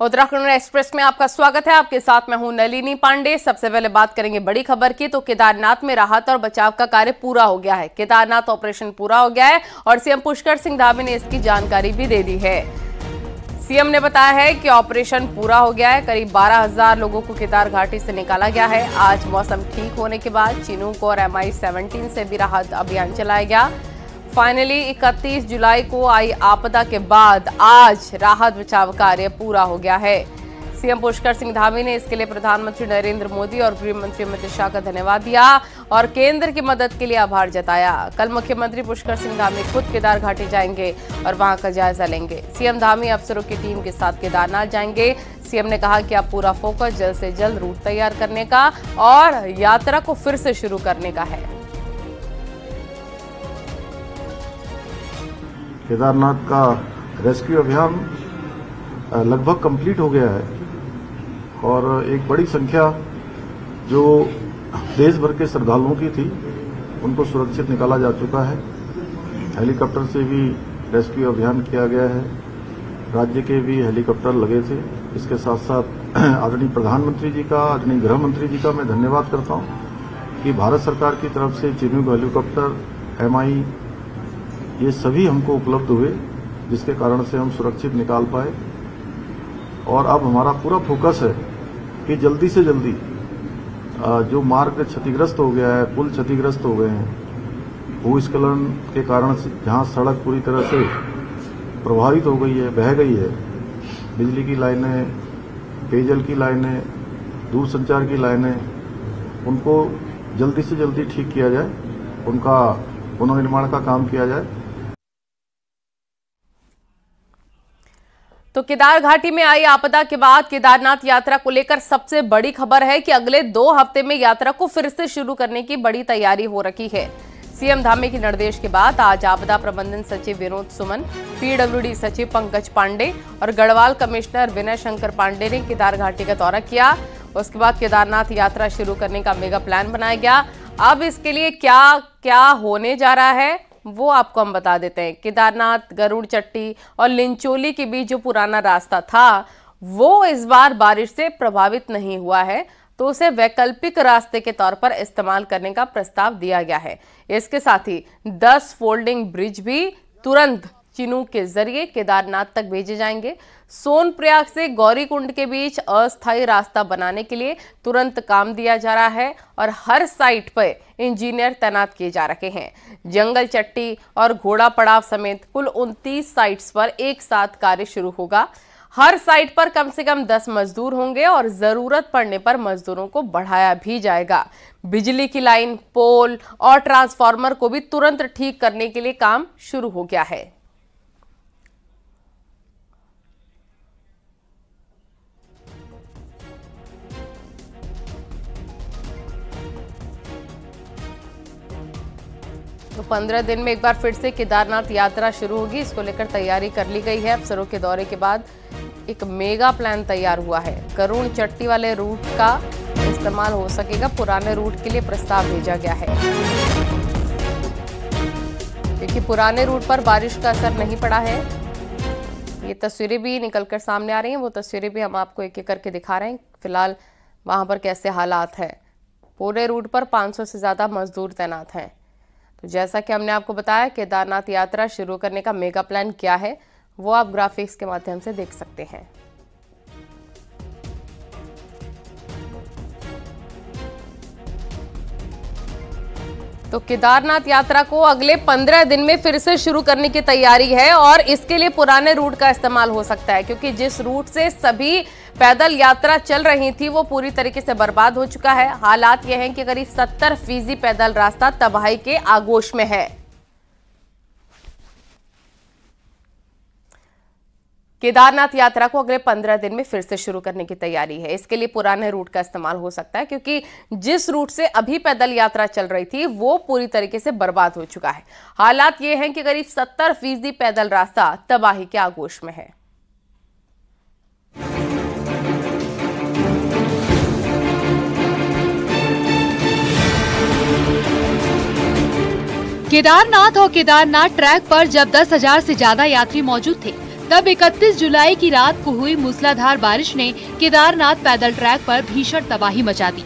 Uttarakhand express में आपका स्वागत है। आपके साथ मैं हूं नलिनी पांडे। सबसे पहले बात करेंगे बड़ी खबर की। तो केदारनाथ में राहत और बचाव का कार्य पूरा हो गया है। केदारनाथ ऑपरेशन पूरा हो गया है और सीएम पुष्कर सिंह धामी ने इसकी जानकारी भी दे दी है। सीएम ने बताया है कि ऑपरेशन पूरा हो गया है। करीब 12,000 लोगों को केदार घाटी से निकाला गया है। आज मौसम ठीक होने के बाद चिनूक और MI-17 से भी राहत अभियान चलाया गया। फाइनली 31 जुलाई को आई आपदा के बाद आज राहत बचाव कार्य पूरा हो गया है। सीएम पुष्कर सिंह धामी ने इसके लिए प्रधानमंत्री नरेंद्र मोदी और गृह मंत्री अमित शाह का धन्यवाद दिया और केंद्र की मदद के लिए आभार जताया। कल मुख्यमंत्री पुष्कर सिंह धामी खुद केदार घाटी जाएंगे और वहां का जायजा लेंगे। सीएम धामी अफसरों की टीम के साथ केदारनाथ जाएंगे। सीएम ने कहा कि अब पूरा फोकस जल्द से जल्द रूट तैयार करने का और यात्रा को फिर से शुरू करने का है। केदारनाथ का रेस्क्यू अभियान लगभग कंप्लीट हो गया है और एक बड़ी संख्या जो देश भर के श्रद्धालुओं की थी उनको सुरक्षित निकाला जा चुका है। हेलीकॉप्टर से भी रेस्क्यू अभियान किया गया है। राज्य के भी हेलीकॉप्टर लगे थे। इसके साथ साथ आदरणीय प्रधानमंत्री जी का, आदरणीय गृह मंत्री जी का मैं धन्यवाद करता हूं कि भारत सरकार की तरफ से चिनूक हेलीकॉप्टर, MI ये सभी हमको उपलब्ध हुए, जिसके कारण से हम सुरक्षित निकाल पाए। और अब हमारा पूरा फोकस है कि जल्दी से जल्दी जो मार्ग क्षतिग्रस्त हो गया है, पुल क्षतिग्रस्त हो गए हैं, भूस्खलन के कारण से जहां सड़क पूरी तरह से प्रभावित हो गई है, बह गई है, बिजली की लाइनें, पेयजल की लाइनें, दूरसंचार की लाइनें, उनको जल्दी से जल्दी ठीक किया जाए, उनका पुनर्निर्माण का काम किया जाए। तो केदार घाटी में आई आपदा के बाद केदारनाथ यात्रा को लेकर सबसे बड़ी खबर है कि अगले 2 हफ्ते में यात्रा को फिर से शुरू करने की बड़ी तैयारी हो रखी है। सीएम धामी के निर्देश के बाद आज आपदा प्रबंधन सचिव विनोद सुमन, PWD सचिव पंकज पांडे और गढ़वाल कमिश्नर विनय शंकर पांडे ने केदार घाटी का दौरा किया। उसके बाद केदारनाथ यात्रा शुरू करने का मेगा प्लान बनाया गया। अब इसके लिए क्या क्या होने जा रहा है वो आपको हम बता देते हैं। केदारनाथ, गरुड़ चट्टी और लिंचोली के बीच जो पुराना रास्ता था वो इस बार बारिश से प्रभावित नहीं हुआ है, तो उसे वैकल्पिक रास्ते के तौर पर इस्तेमाल करने का प्रस्ताव दिया गया है। इसके साथ ही 10 फोल्डिंग ब्रिज भी तुरंत चिनूक के जरिए केदारनाथ तक भेजे जाएंगे। सोनप्रयाग से गौरीकुंड के बीच अस्थायी रास्ता बनाने के लिए तुरंत काम दिया जा रहा है और हर साइट पर इंजीनियर तैनात किए जा रहे हैं। जंगल चट्टी और घोड़ा पड़ाव समेत कुल 29 साइट्स पर एक साथ कार्य शुरू होगा। हर साइट पर कम से कम 10 मजदूर होंगे और जरूरत पड़ने पर मजदूरों को बढ़ाया भी जाएगा। बिजली की लाइन, पोल और ट्रांसफार्मर को भी तुरंत ठीक करने के लिए काम शुरू हो गया है। तो 15 दिन में एक बार फिर से केदारनाथ यात्रा शुरू होगी। इसको लेकर तैयारी कर ली गई है। अफसरों के दौरे के बाद एक मेगा प्लान तैयार हुआ है। गरुड़ चट्टी वाले रूट का इस्तेमाल हो सकेगा। पुराने रूट के लिए प्रस्ताव भेजा गया है क्योंकि पुराने रूट पर बारिश का असर नहीं पड़ा है। ये तस्वीरें भी निकलकर सामने आ रही हैं। वो तस्वीरें भी हम आपको एक एक करके दिखा रहे हैं फिलहाल वहां पर कैसे हालात है। पूरे रूट पर 500 से ज्यादा मजदूर तैनात हैं। तो जैसा कि हमने आपको बताया, केदारनाथ यात्रा शुरू करने का मेगा प्लान क्या है वो आप ग्राफिक्स के माध्यम से देख सकते हैं। तो केदारनाथ यात्रा को अगले 15 दिन में फिर से शुरू करने की तैयारी है और इसके लिए पुराने रूट का इस्तेमाल हो सकता है क्योंकि जिस रूट से सभी पैदल यात्रा चल रही थी वो पूरी तरीके से बर्बाद हो चुका है। हालात यह हैं कि करीब 70% पैदल रास्ता तबाही के आगोश में है। केदारनाथ यात्रा को अगले 15 दिन में फिर से शुरू करने की तैयारी है। इसके लिए पुराने रूट का इस्तेमाल हो सकता है क्योंकि जिस रूट से अभी पैदल यात्रा चल रही थी वो पूरी तरीके से बर्बाद हो चुका है। हालात ये हैं कि करीब 70% पैदल रास्ता तबाही के आगोश में है। केदारनाथ और केदारनाथ ट्रैक पर जब 10,000 से ज्यादा यात्री मौजूद थे तब 31 जुलाई की रात को हुई मूसलाधार बारिश ने केदारनाथ पैदल ट्रैक पर भीषण तबाही मचा दी।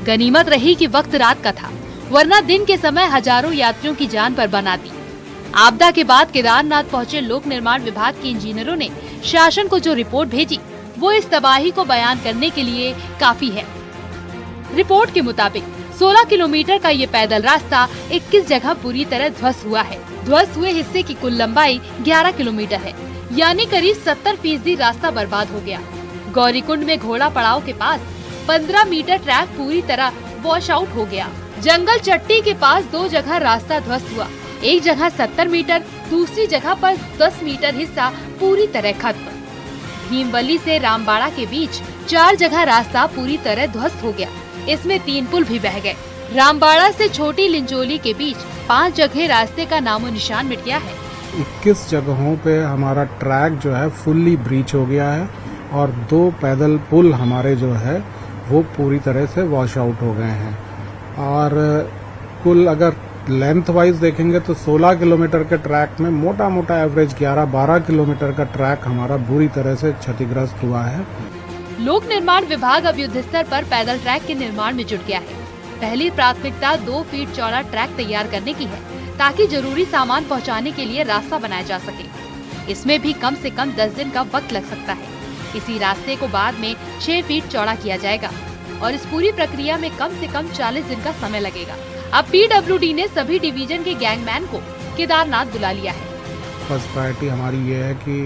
गनीमत रही कि वक्त रात का था, वरना दिन के समय हजारों यात्रियों की जान पर बन आती। आपदा के बाद केदारनाथ पहुंचे लोक निर्माण विभाग के इंजीनियरों ने शासन को जो रिपोर्ट भेजी वो इस तबाही को बयान करने के लिए काफी है। रिपोर्ट के मुताबिक 16 किलोमीटर का ये पैदल रास्ता 21 जगह पूरी तरह ध्वस्त हुआ है। ध्वस्त हुए हिस्से की कुल लंबाई 11 किलोमीटर है, यानी करीब 70% रास्ता बर्बाद हो गया। गौरीकुंड में घोड़ा पड़ाव के पास 15 मीटर ट्रैक पूरी तरह वॉश आउट हो गया। जंगल चट्टी के पास 2 जगह रास्ता ध्वस्त हुआ, एक जगह 70 मीटर, दूसरी जगह पर 10 मीटर हिस्सा पूरी तरह खत्म। भीमवली से रामबाड़ा के बीच 4 जगह रास्ता पूरी तरह ध्वस्त हो गया, इसमें 3 पुल भी बह गए। रामबाड़ा से छोटी लिंचोली के बीच 5 जगह रास्ते का नामो निशान मिट गया है। 21 जगहों पे हमारा ट्रैक जो है फुल्ली ब्रीच हो गया है और 2 पैदल पुल हमारे जो है वो पूरी तरह से वॉश आउट हो गए हैं। और कुल अगर लेंथ वाइज देखेंगे तो 16 किलोमीटर के ट्रैक में मोटा मोटा एवरेज 11-12 किलोमीटर का ट्रैक हमारा बुरी तरह से क्षतिग्रस्त हुआ है। लोक निर्माण विभाग अब युद्ध स्तर पर पैदल ट्रैक के निर्माण में जुट गया है। पहली प्राथमिकता 2 फीट चौड़ा ट्रैक तैयार करने की है, ताकि जरूरी सामान पहुंचाने के लिए रास्ता बनाया जा सके। इसमें भी कम से कम 10 दिन का वक्त लग सकता है। इसी रास्ते को बाद में 6 फीट चौड़ा किया जाएगा और इस पूरी प्रक्रिया में कम से कम 40 दिन का समय लगेगा। अब PWD ने सभी डिवीजन के गैंगमैन को केदारनाथ बुला लिया है। फर्स्ट प्रायोरिटी हमारी ये है कि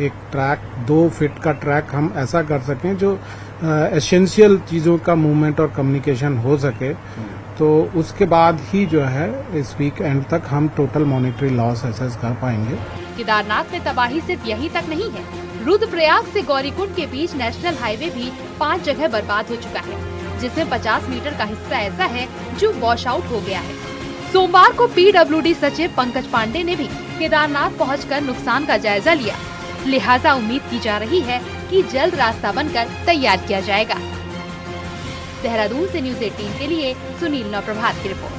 एक ट्रैक 2 फीट का ट्रैक हम ऐसा कर सकें जो एसेंशियल चीज़ों का मूवमेंट और कम्युनिकेशन हो सके, तो उसके बाद ही जो है इस वीक एंड तक हम टोटल मॉनेटरी लॉस असेस कर पाएंगे। केदारनाथ में तबाही सिर्फ यही तक नहीं है। रुद्रप्रयाग से गौरीकुंड के बीच नेशनल हाईवे भी 5 जगह बर्बाद हो चुका है, जिसमें 50 मीटर का हिस्सा ऐसा है जो वॉश आउट हो गया है। सोमवार को PWD सचिव पंकज पांडे ने भी केदारनाथ पहुंचकर नुकसान का जायजा लिया। लिहाजा उम्मीद की जा रही है कि जल्द रास्ता बनकर तैयार किया जाएगा। देहरादून से न्यूज़ 18 के लिए सुनील नवप्रभात की रिपोर्ट।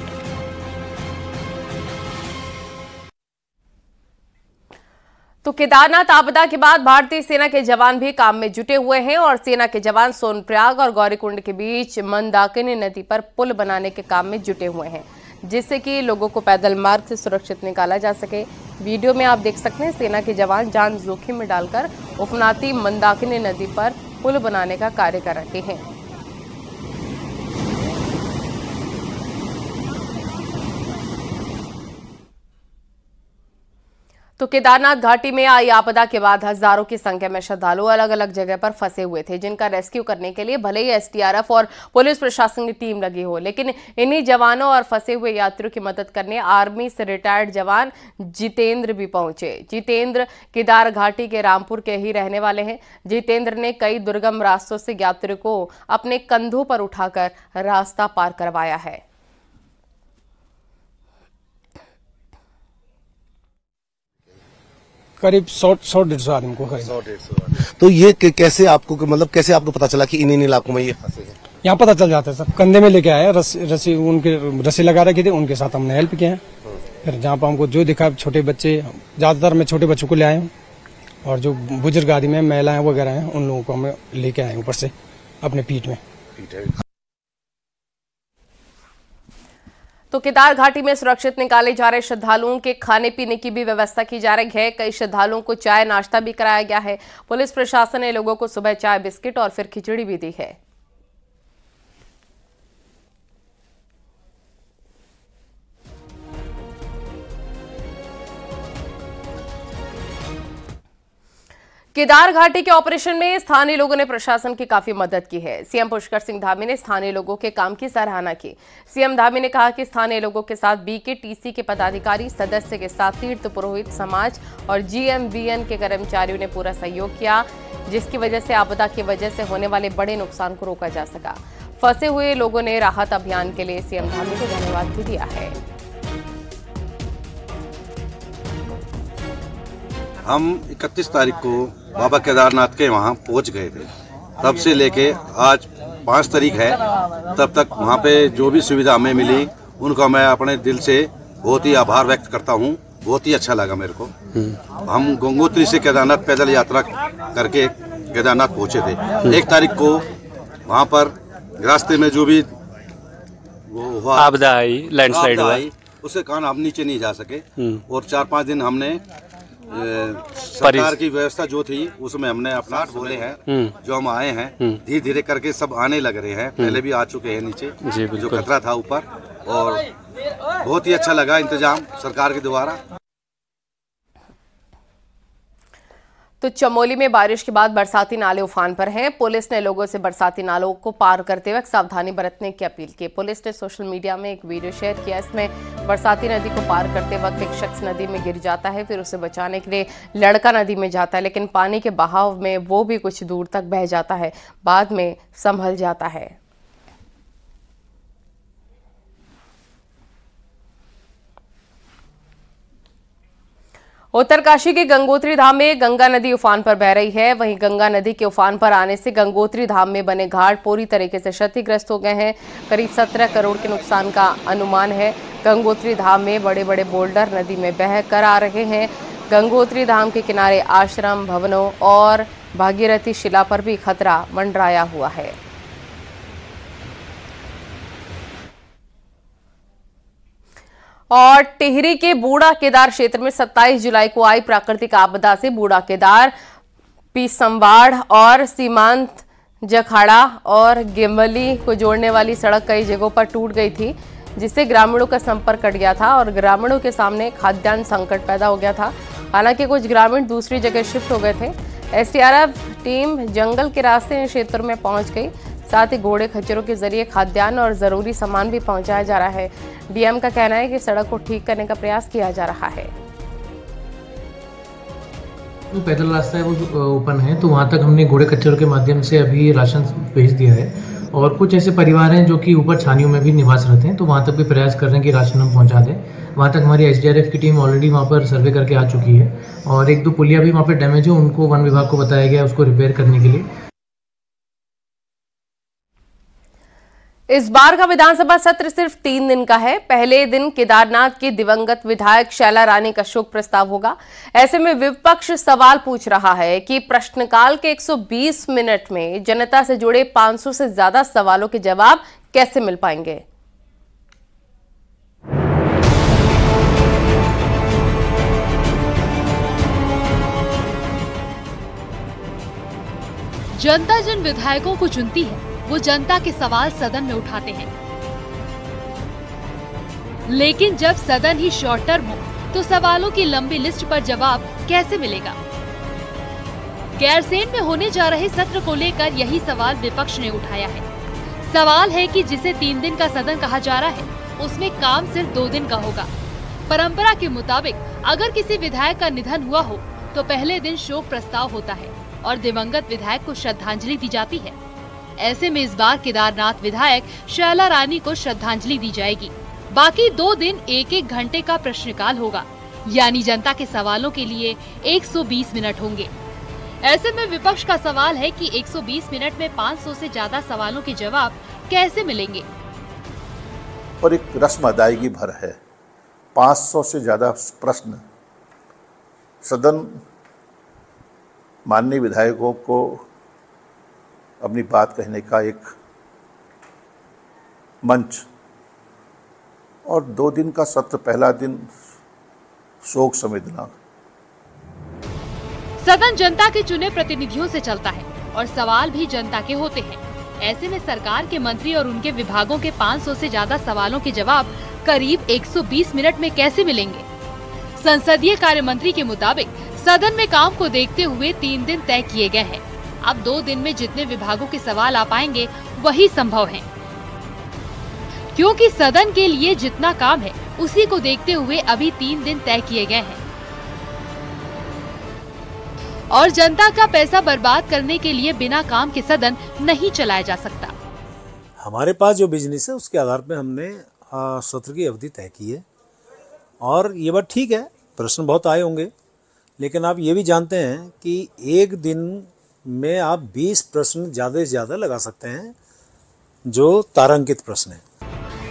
तो केदारनाथ आपदा के बाद भारतीय सेना के जवान भी काम में जुटे हुए हैं और सेना के जवान सोनप्रयाग और गौरीकुंड के बीच मंदाकिनी नदी पर पुल बनाने के काम में जुटे हुए हैं, जिससे कि लोगों को पैदल मार्ग से सुरक्षित निकाला जा सके। वीडियो में आप देख सकते हैं सेना के जवान जान जोखिम में डालकर उफनाती मंदाकिनी नदी पर पुल बनाने का कार्य कर रहे हैं। तो केदारनाथ घाटी में आई आपदा के बाद हजारों की संख्या में श्रद्धालु अलग अलग जगह पर फंसे हुए थे, जिनका रेस्क्यू करने के लिए भले ही SDRF और पुलिस प्रशासन की टीम लगी हो, लेकिन इन्हीं जवानों और फंसे हुए यात्रियों की मदद करने आर्मी से रिटायर्ड जवान जितेंद्र भी पहुंचे। जितेंद्र केदार घाटी के रामपुर के ही रहने वाले हैं। जितेंद्र ने कई दुर्गम रास्तों से यात्रियों को अपने कंधों पर उठाकर रास्ता पार करवाया है। करीब 100-150 आदमी को करीब 100-150। तो ये कैसे आपको मतलब कैसे आपको पता चला कि इन इलाकों में ये फंसे हैं? यहाँ पता चल जाता है सब। कंधे में लेके आए, रस्सी उनके रस्सी लगा रखी थी, उनके साथ हमने हेल्प किया है। फिर जहाँ पर हमको जो दिखा, छोटे बच्चे, ज्यादातर मैं छोटे बच्चों को ले आया हूँ और जो बुजुर्ग आदमी में महिलाएं वगैरह हैं उन लोगों को हमें लेके आए ऊपर से अपने पीठ में। तो केदार घाटी में सुरक्षित निकाले जा रहे श्रद्धालुओं के खाने पीने की भी व्यवस्था की जा रही है। कई श्रद्धालुओं को चाय नाश्ता भी कराया गया है। पुलिस प्रशासन ने लोगों को सुबह चाय, बिस्किट और फिर खिचड़ी भी दी है। केदार घाटी के ऑपरेशन में स्थानीय लोगों ने प्रशासन की काफी मदद की है। सीएम पुष्कर सिंह धामी ने स्थानीय लोगों के काम की सराहना की। सीएम धामी ने कहा कि स्थानीय लोगों के साथ BKTC के पदाधिकारी, सदस्य के साथ तीर्थ पुरोहित समाज और GMVN के कर्मचारियों ने पूरा सहयोग किया, जिसकी वजह से आपदा की वजह से होने वाले बड़े नुकसान को रोका जा सका। फंसे हुए लोगों ने राहत अभियान के लिए सीएम धामी को धन्यवाद भी दिया है। हम 31 तारीख को बाबा केदारनाथ के वहाँ पहुँच गए थे। तब से लेके आज 5 तारीख है, तब तक वहाँ पे जो भी सुविधा हमें मिली उनका मैं अपने दिल से बहुत ही आभार व्यक्त करता हूँ। बहुत ही अच्छा लगा मेरे को। हम गंगोत्री से केदारनाथ पैदल यात्रा करके केदारनाथ पहुंचे थे। 1 तारीख को वहां पर रास्ते में जो भी वो हुआ आपदा आई, लैंडस्लाइड हुआ, उसके कारण हम नीचे नहीं जा सके। और 4-5 दिन हमने सरकार की व्यवस्था जो थी उसमें हमने अपना बोले हैं, जो हम आए हैं धीरे धीरे करके सब आने लग रहे हैं। पहले भी आ चुके हैं नीचे, जो खतरा था ऊपर, और बहुत ही अच्छा लगा इंतजाम सरकार के द्वारा। तो चमोली में बारिश के बाद बरसाती नाले उफान पर हैं। पुलिस ने लोगों से बरसाती नालों को पार करते वक्त सावधानी बरतने की अपील की। पुलिस ने सोशल मीडिया में एक वीडियो शेयर किया। इसमें बरसाती नदी को पार करते वक्त एक शख्स नदी में गिर जाता है, फिर उसे बचाने के लिए लड़का नदी में जाता है, लेकिन पानी के बहाव में वो भी कुछ दूर तक बह जाता है, बाद में संभल जाता है। उत्तरकाशी के गंगोत्री धाम में गंगा नदी उफान पर बह रही है। वहीं गंगा नदी के उफान पर आने से गंगोत्री धाम में बने घाट पूरी तरीके से क्षतिग्रस्त हो गए हैं। करीब 17 करोड़ के नुकसान का अनुमान है। गंगोत्री धाम में बड़े बड़े बोल्डर नदी में बह कर आ रहे हैं। गंगोत्री धाम के किनारे आश्रम, भवनों और भागीरथी शिला पर भी खतरा मंडराया हुआ है। और टिहरी के बूढ़ा केदार क्षेत्र में 27 जुलाई को आई प्राकृतिक आपदा से बूढ़ा केदार, पीसमवाड़ और सीमांत जखाड़ा और गिमली को जोड़ने वाली सड़क कई जगहों पर टूट गई थी, जिससे ग्रामीणों का संपर्क कट गया था और ग्रामीणों के सामने खाद्यान्न संकट पैदा हो गया था। हालांकि कुछ ग्रामीण दूसरी जगह शिफ्ट हो गए थे। एसडीआरएफ टीम जंगल के रास्ते इन क्षेत्रों में पहुंच गई। साथ ही घोड़े खच्चरों के जरिए खाद्यान्न और जरूरी सामान भी पहुंचाया जा रहा है। डीएम का कहना है कि सड़क को ठीक करने का प्रयास किया जा रहा है। जो पैदल रास्ता है वो ओपन है, तो वहाँ तक हमने घोड़े खच्चरों के माध्यम से अभी राशन भेज दिया है। और कुछ ऐसे परिवार हैं जो कि ऊपर छानियों में भी निवास रहते हैं, तो वहाँ तक भी प्रयास कर रहे हैं कि राशन हम पहुँचा दें। वहाँ तक हमारी एसडीआरएफ की टीम ऑलरेडी वहाँ पर सर्वे करके आ चुकी है और 1-2 पुलिया भी वहाँ पर डैमेज है, उनको वन विभाग को बताया गया उसको रिपेयर करने के लिए। इस बार का विधानसभा सत्र सिर्फ 3 दिन का है। पहले दिन केदारनाथ की दिवंगत विधायक शैला रानी का शोक प्रस्ताव होगा। ऐसे में विपक्ष सवाल पूछ रहा है कि प्रश्नकाल के 120 मिनट में जनता से जुड़े 500 से ज्यादा सवालों के जवाब कैसे मिल पाएंगे। जनता जिन विधायकों को चुनती है वो जनता के सवाल सदन में उठाते हैं, लेकिन जब सदन ही शॉर्ट टर्म हो तो सवालों की लंबी लिस्ट पर जवाब कैसे मिलेगा। गैरसैंण में होने जा रहे सत्र को लेकर यही सवाल विपक्ष ने उठाया है। सवाल है कि जिसे 3 दिन का सदन कहा जा रहा है उसमें काम सिर्फ 2 दिन का होगा। परंपरा के मुताबिक अगर किसी विधायक का निधन हुआ हो तो पहले दिन शोक प्रस्ताव होता है और दिवंगत विधायक को श्रद्धांजलि दी जाती है। ऐसे में इस बार केदारनाथ विधायक शैला रानी को श्रद्धांजलि दी जाएगी। बाकी 2 दिन 1-1 घंटे का प्रश्नकाल होगा, यानी जनता के सवालों के लिए 120 मिनट होंगे। ऐसे में विपक्ष का सवाल है कि 120 मिनट में 500 से ज्यादा सवालों के जवाब कैसे मिलेंगे। और एक रस्म अदायगी भर है, 500 से ज्यादा प्रश्न सदन माननीय विधायकों को अपनी बात कहने का एक मंच। और 2 दिन का सत्र, पहला दिन शोक संवेदना। सदन जनता के चुने प्रतिनिधियों से चलता है और सवाल भी जनता के होते हैं। ऐसे में सरकार के मंत्री और उनके विभागों के 500 से ज्यादा सवालों के जवाब करीब 120 मिनट में कैसे मिलेंगे। संसदीय कार्य मंत्री के मुताबिक सदन में काम को देखते हुए 3 दिन तय किए गए हैं। अब 2 दिन में जितने विभागों के सवाल आ पाएंगे वही संभव है, क्योंकि सदन के लिए जितना काम है उसी को देखते हुए अभी 3 दिन तय किए गए हैं। और जनता का पैसा बर्बाद करने के लिए बिना काम के सदन नहीं चलाया जा सकता। हमारे पास जो बिजनेस है उसके आधार पर हमने सत्र की अवधि तय की है और ये बात ठीक है, प्रश्न बहुत आए होंगे, लेकिन आप ये भी जानते हैं कि एक दिन में आप 20 प्रश्न ज्यादा से ज्यादा लगा सकते हैं जो तारांकित प्रश्न है।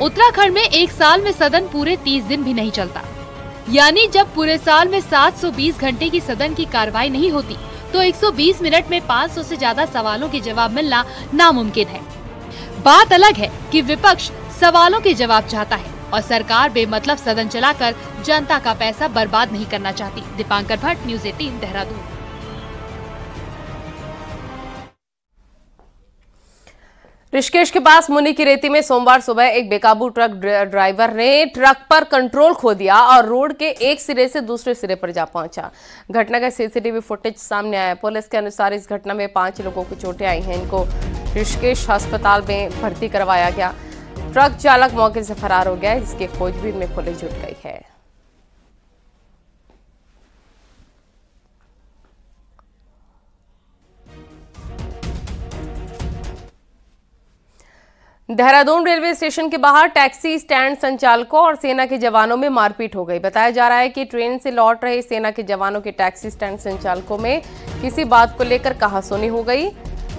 उत्तराखंड में एक साल में सदन पूरे 30 दिन भी नहीं चलता। यानी जब पूरे साल में 720 घंटे की सदन की कार्रवाई नहीं होती तो 120 मिनट में 500 से ज्यादा सवालों के जवाब मिलना नामुमकिन है। बात अलग है कि विपक्ष सवालों के जवाब चाहता है और सरकार बेमतलब सदन चलाकर जनता का पैसा बर्बाद नहीं करना चाहती। दीपांकर भट्ट, न्यूज़ 18 देहरादून। ऋषिकेश के पास मुनि की रेती में सोमवार सुबह एक बेकाबू ट्रक ड्राइवर ने ट्रक पर कंट्रोल खो दिया और रोड के एक सिरे से दूसरे सिरे पर जा पहुंचा। घटना का सीसीटीवी फुटेज सामने आया। पुलिस के अनुसार इस घटना में 5 लोगों को चोटें आई हैं। इनको ऋषिकेश अस्पताल में भर्ती करवाया गया। ट्रक चालक मौके से फरार हो गया है, जिसकी खोजबीन में पुलिस जुट गई है। देहरादून रेलवे स्टेशन के बाहर टैक्सी स्टैंड संचालकों और सेना के जवानों में मारपीट हो गई। बताया जा रहा है कि ट्रेन से लौट रहे सेना के जवानों के टैक्सी स्टैंड संचालकों में किसी बात को लेकर कहासुनी हो गई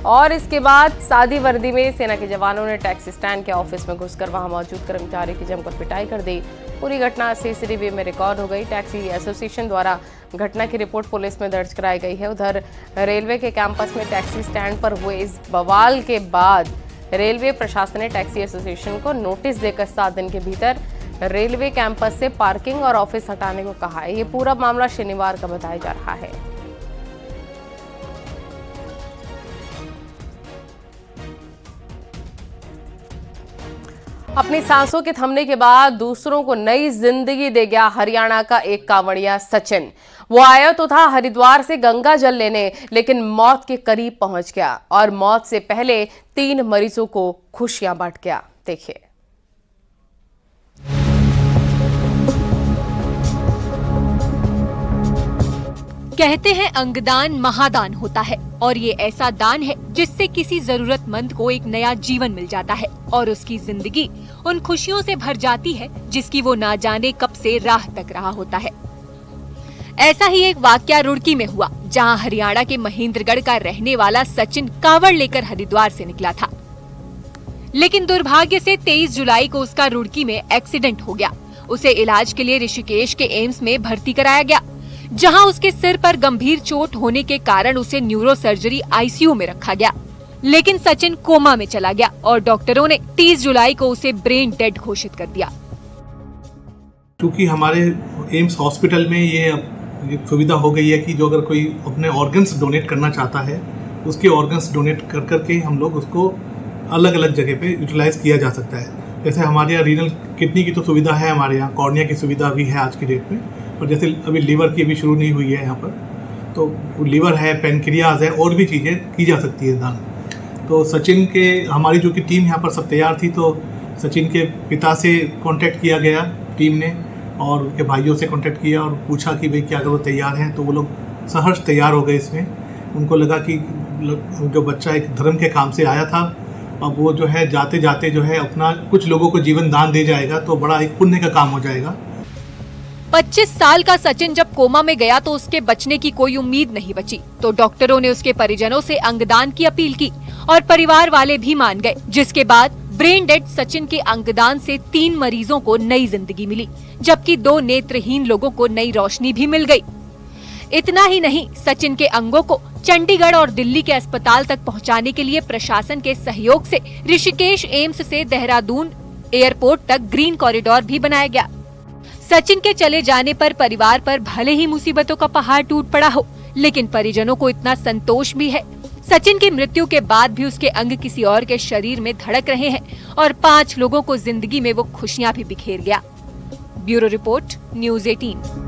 और इसके बाद सादी वर्दी में सेना के जवानों ने टैक्सी स्टैंड के ऑफिस में घुसकर वहां मौजूद कर्मचारी की जमकर पिटाई कर दी। पूरी घटना सीसीटीवी में रिकॉर्ड हो गई। टैक्सी एसोसिएशन द्वारा घटना की रिपोर्ट पुलिस में दर्ज कराई गई है। उधर रेलवे के कैंपस में टैक्सी स्टैंड पर हुए इस बवाल के बाद रेलवे प्रशासन ने टैक्सी एसोसिएशन को नोटिस देकर 7 दिन के भीतर रेलवे कैंपस से पार्किंग और ऑफिस हटाने को कहा है। ये पूरा मामला शनिवार का बताया जा रहा है। अपनी सांसों के थमने के बाद दूसरों को नई जिंदगी दे गया हरियाणा का एक कांवड़िया सचिन। वो आया तो था हरिद्वार से गंगा जल लेने, लेकिन मौत के करीब पहुंच गया और मौत से पहले 3 मरीजों को खुशियां बांट गया। देखिए। कहते हैं अंगदान महादान होता है और ये ऐसा दान है जिससे किसी जरूरतमंद को एक नया जीवन मिल जाता है और उसकी जिंदगी उन खुशियों से भर जाती है जिसकी वो ना जाने कब से राह तक रहा होता है। ऐसा ही एक वाकया रुड़की में हुआ, जहां हरियाणा के महेंद्रगढ़ का रहने वाला सचिन कांवड़ लेकर हरिद्वार से निकला था, लेकिन दुर्भाग्य से 23 जुलाई को उसका रुड़की में एक्सीडेंट हो गया। उसे इलाज के लिए ऋषिकेश के एम्स में भर्ती कराया गया, जहां उसके सिर पर गंभीर चोट होने के कारण उसे न्यूरो सर्जरी आईसीयू में रखा गया। लेकिन सचिन कोमा में चला गया और डॉक्टरों ने 30 जुलाई को उसे ब्रेन डेड घोषित कर दिया। क्योंकि हमारे एम्स हॉस्पिटल में ये सुविधा हो गई है कि जो अगर कोई अपने ऑर्गन्स डोनेट करना चाहता है, उसके ऑर्गन्स डोनेट कर करके हम लोग उसको अलग अलग जगह पे यूटिलाइज किया जा सकता है। जैसे हमारे यहाँ रीनल किडनी की तो सुविधा है, हमारे यहाँ कॉर्निया की सुविधा भी है आज की डेट में, और जैसे अभी लीवर की अभी शुरू नहीं हुई है यहाँ पर, तो लीवर है, पेनक्रियाज है, और भी चीज़ें की जा सकती है दान। तो सचिन के हमारी जो कि टीम यहाँ पर सब तैयार थी, तो सचिन के पिता से कांटेक्ट किया गया टीम ने और उनके भाइयों से कांटेक्ट किया और पूछा कि भाई क्या अगर वो तैयार हैं, तो वो लोग सहर्ष तैयार हो गए इसमें। उनको लगा कि जो बच्चा एक धर्म के काम से आया था, अब वो जो है जाते जाते जो है अपना कुछ लोगों को जीवन दान दे जाएगा, तो बड़ा एक पुण्य का काम हो जाएगा। 25 साल का सचिन जब कोमा में गया तो उसके बचने की कोई उम्मीद नहीं बची, तो डॉक्टरों ने उसके परिजनों से अंगदान की अपील की और परिवार वाले भी मान गए, जिसके बाद ब्रेन डेड सचिन के अंगदान से 3 मरीजों को नई जिंदगी मिली, जबकि 2 नेत्रहीन लोगों को नई रोशनी भी मिल गई। इतना ही नहीं, सचिन के अंगों को चंडीगढ़ और दिल्ली के अस्पताल तक पहुंचाने के लिए प्रशासन के सहयोग से ऋषिकेश एम्स से देहरादून एयरपोर्ट तक ग्रीन कॉरिडोर भी बनाया गया। सचिन के चले जाने पर परिवार पर भले ही मुसीबतों का पहाड़ टूट पड़ा हो, लेकिन परिजनों को इतना संतोष भी है, सचिन की मृत्यु के बाद भी उसके अंग किसी और के शरीर में धड़क रहे हैं और 5 लोगों को जिंदगी में वो खुशियां भी बिखेर गया। Bureau report, news 18।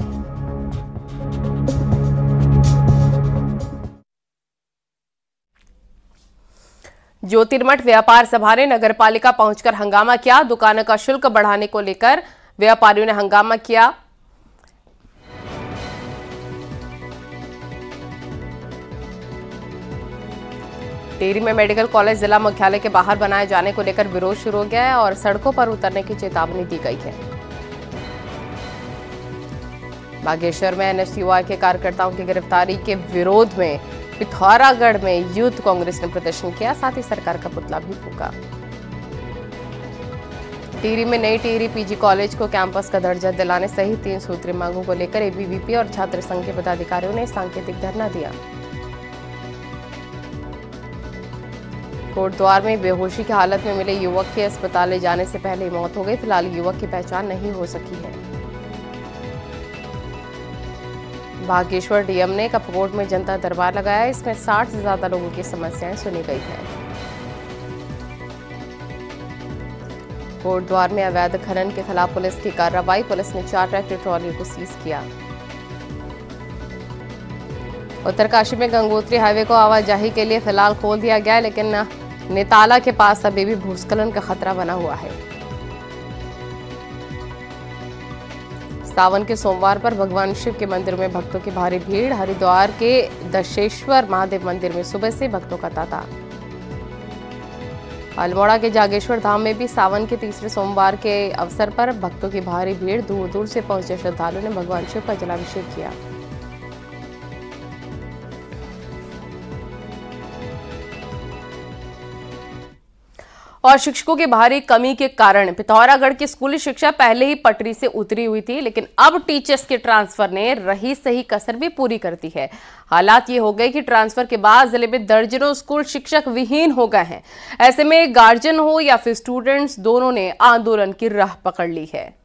ज्योतिर्मठ व्यापार सभा ने नगरपालिका पहुंचकर हंगामा किया। दुकानों का शुल्क बढ़ाने को लेकर व्यापारियों ने हंगामा किया। टिहरी में मेडिकल कॉलेज जिला मुख्यालय के बाहर बनाए जाने को लेकर विरोध शुरू हो गया है और सड़कों पर उतरने की चेतावनी दी गई है। बागेश्वर में एनएसयूआई के कार्यकर्ताओं की गिरफ्तारी के विरोध में पिथौरागढ़ में यूथ कांग्रेस ने प्रदर्शन किया, साथ ही सरकार का पुतला भी फूंका। टिहरी में नई टिहरी पीजी कॉलेज को कैंपस का दर्जा दिलाने सहित 3 सूत्री मांगों को लेकर एबीवीपी और छात्र संघ के पदाधिकारियों ने सांकेतिक धरना दिया। कोटद्वार में बेहोशी की हालत में मिले युवक के अस्पताल ले जाने से पहले मौत हो गई। फिलहाल युवक की पहचान नहीं हो सकी है। बागेश्वर डीएम ने कपकोट में जनता दरबार लगाया। इसमें 60 से ज्यादा लोगों की समस्याएं सुनी गई है। कोटद्वार में अवैध खनन के खिलाफ पुलिस की कार्रवाई। पुलिस ने 4 ट्रैक्टर ट्रॉली को सीज किया। उत्तरकाशी में गंगोत्री हाईवे को आवाजाही के लिए फिलहाल खोल दिया गया है, लेकिन नेताला के पास अभी भी भूस्खलन का खतरा बना हुआ है। सावन के सोमवार पर भगवान शिव के मंदिर में भक्तों की भारी भीड़। हरिद्वार के दशेश्वर महादेव मंदिर में सुबह से भक्तों का तांता। अल्मोड़ा के जागेश्वर धाम में भी सावन के तीसरे सोमवार के अवसर पर भक्तों की भारी भीड़। दूर दूर से पहुंचे श्रद्धालुओं ने भगवान शिव का जलाभिषेक किया। और शिक्षकों की भारी कमी के कारण पिथौरागढ़ की स्कूली शिक्षा पहले ही पटरी से उतरी हुई थी, लेकिन अब टीचर्स के ट्रांसफर ने रही सही कसर भी पूरी कर दी है। हालात ये हो गए कि ट्रांसफर के बाद जिले में दर्जनों स्कूल शिक्षक विहीन हो गए हैं। ऐसे में गार्जियन हो या फिर स्टूडेंट्स, दोनों ने आंदोलन की राह पकड़ ली है।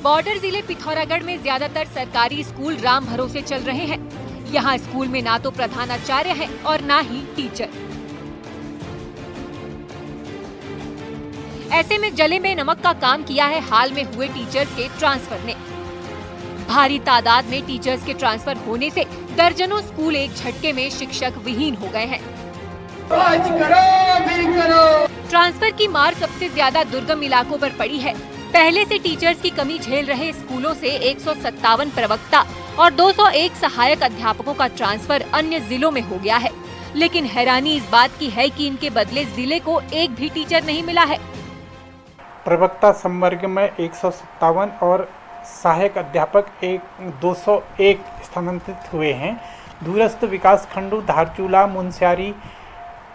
बॉर्डर जिले पिथौरागढ़ में ज्यादातर सरकारी स्कूल राम भरोसे चल रहे हैं। यहाँ स्कूल में ना तो प्रधानाचार्य है और ना ही टीचर। ऐसे में जले में नमक का काम किया है हाल में हुए टीचर्स के ट्रांसफर ने। भारी तादाद में टीचर्स के ट्रांसफर होने से दर्जनों स्कूल एक झटके में शिक्षक विहीन हो गए हैं। ट्रांसफर की मार सबसे ज्यादा दुर्गम इलाकों पर पड़ी है। पहले से टीचर्स की कमी झेल रहे स्कूलों से 157 प्रवक्ता और 201 सहायक अध्यापकों का ट्रांसफर अन्य जिलों में हो गया है, लेकिन हैरानी इस बात की है कि इनके बदले जिले को एक भी टीचर नहीं मिला है। प्रवक्ता संवर्ग में 157 और सहायक अध्यापक 201 स्थानांतरित हुए हैं। दूरस्थ विकास खंडों धारचूला, मुनस्यारी,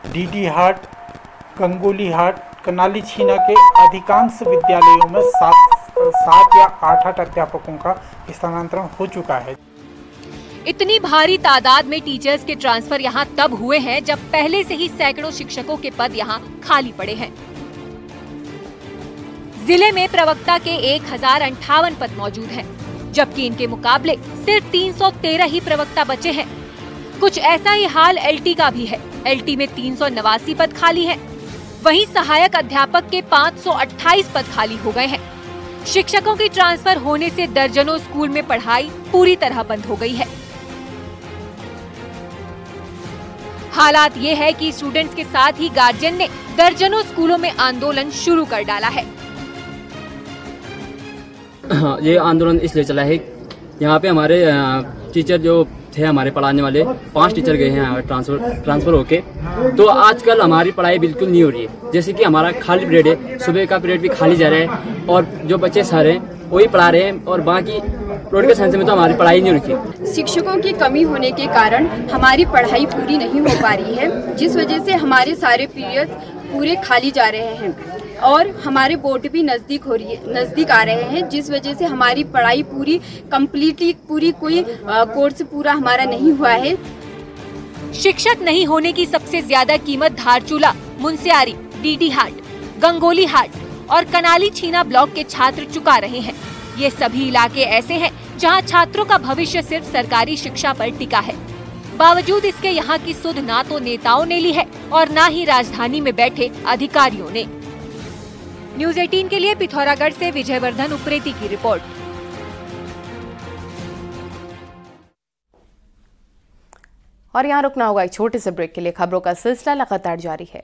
डीडीहाट, गंगोलीहाट, कनाली छीना के अधिकांश विद्यालयों में 7 या 8 अध्यापकों का स्थानांतरण हो चुका है। इतनी भारी तादाद में टीचर्स के ट्रांसफर यहां तब हुए हैं जब पहले से ही सैकड़ों शिक्षकों के पद यहां खाली पड़े हैं। जिले में प्रवक्ता के 1058 पद मौजूद हैं, जबकि इनके मुकाबले सिर्फ 313 ही प्रवक्ता बचे हैं। कुछ ऐसा ही हाल एलटी का भी है। एलटी में 389 पद खाली हैं। वहीं सहायक अध्यापक के 528 पद खाली हो गए हैं। शिक्षकों की ट्रांसफर होने से दर्जनों स्कूल में पढ़ाई पूरी तरह बंद हो गई है। हालात ये है कि स्टूडेंट्स के साथ ही गार्जियन ने दर्जनों स्कूलों में आंदोलन शुरू कर डाला है। ये आंदोलन इसलिए चला है, यहाँ पे हमारे टीचर जो थे, हमारे पढ़ाने वाले 5 टीचर गए हैं ट्रांसफर होके। तो आजकल हमारी पढ़ाई बिल्कुल नहीं हो रही है। जैसे कि हमारा खाली पीरियड है, सुबह का पीरियड भी खाली जा रहा है और जो बच्चे सर हैं वही पढ़ा रहे हैं और बाकी रोड के साइंस में तो हमारी पढ़ाई नहीं हो रही। शिक्षकों की कमी होने के कारण हमारी पढ़ाई पूरी नहीं हो पा रही है, जिस वजह से हमारे सारे पीरियड पूरे खाली जा रहे हैं और हमारे बोर्ड भी नजदीक आ रहे हैं, जिस वजह से हमारी पढ़ाई पूरी कंप्लीटली कोई कोर्स पूरा हमारा नहीं हुआ है। शिक्षक नहीं होने की सबसे ज्यादा कीमत धारचूला, मुनस्यारी, डीडीहाट, गंगोलीहाट और कनाली छीना ब्लॉक के छात्र चुका रहे हैं। ये सभी इलाके ऐसे हैं जहां छात्रों का भविष्य सिर्फ सरकारी शिक्षा पर टिका है। बावजूद इसके यहाँ की सुध ना तो नेताओं ने ली है और ना ही राजधानी में बैठे अधिकारियों ने। न्यूज़ 18 के लिए पिथौरागढ़ से विजयवर्धन उप्रेती की रिपोर्ट। और यहाँ रुकना होगा एक छोटे से ब्रेक के लिए। खबरों का सिलसिला लगातार जारी है।